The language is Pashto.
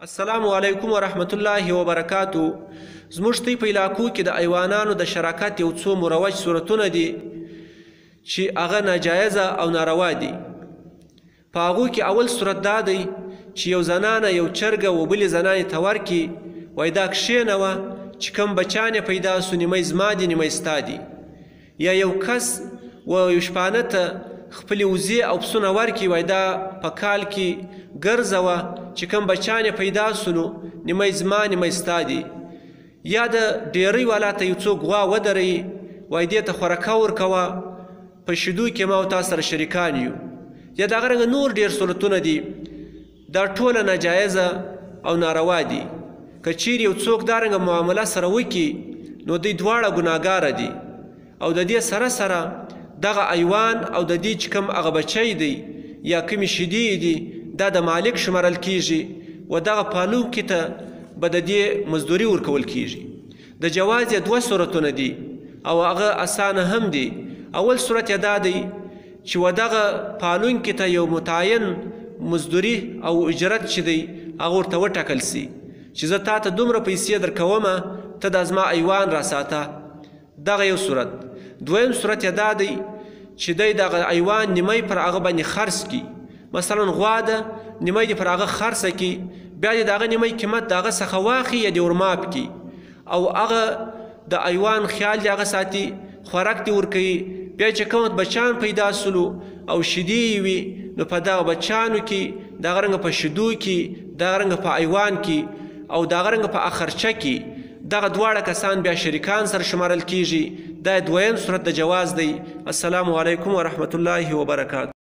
السلام علیکم ورحمت الله وبرکاتو. زموږ په علاقو کې د ایوانانو د شراکت یو څو مروج صورتونه دي چې هغه ناجایزه او ناروا دي. په هغو کې اول صورت دا دی چې یو زنانه یو چرګه و بلې زنانې ته ورکړي، وایي دا کښېنوه چې کوم بچیان یې پیدا سو نیمه زما دي نیمه ستا دي. یا یو کس و یو شپانه ته خپلې وزې او پسونه ورکړي، وایي دا په کال کې ګرځوه چې کوم بچیان یې پیدا سو نو نیمه زما نیمه ستا دي. یا د ډیرۍ والا ته یو څوک غوا ودروي، وایي دې ته خوراکه ورکوه، په شیدو کې ما او تا سره شریکان یو. یا دغه رنګه نور ډېر صورتونه دي. دا ټوله ناجایزه او ناروا دي. که چیرې یو څوک دا رنګه معامله سره وکړي نو دوی دواړه ګناهګاره دي، او د دې سره سره دغه ایوان او د دې چې کوم هغه بچی دی یا کومې شیدې دي دا د مالک شمارل کیږي، و دغه پالونکي ته به د دې مزدوري ورکول کیږي. د جواز یې دوه صورتونه دي او هغه اسانه هم دي. اول صورت یې دا دی چې و دغه پالونکي ته یو متعین مزدوري او اجرت چې دی هغه ورته وټاکل سي چې زه تا ته دومره پیسې درکومه، ته دا زما ایوان راساته. دغه یو صورت. دویم صورت یې دا دی چې دی دغه ایوان نیمه پر هغه باندې خرڅ کړي. مثلا غوا ده، نیمه دې پر هغه خرڅه کړي، بیا دې د هغه نیمه قیمت د هغه څخه واخلي یا دې ورماپ کړي، او هغه د ایوان خیال دې هغه ساتي، خوراک دې ورکوي. بیا چې کوم بچیان پیدا سلو او شیدې یې وي نو په دغه بچیانو کې دغه رنګه په شیدو کې دغه رنګه په ایوان کې او دغه رنګه په اخرچه کې دغه دواړه کسان بیا شریکان سره شمارل کیږي. دا دویم صورت د جواز دی. السلام علیکم ورحمت الله وبرکاتو.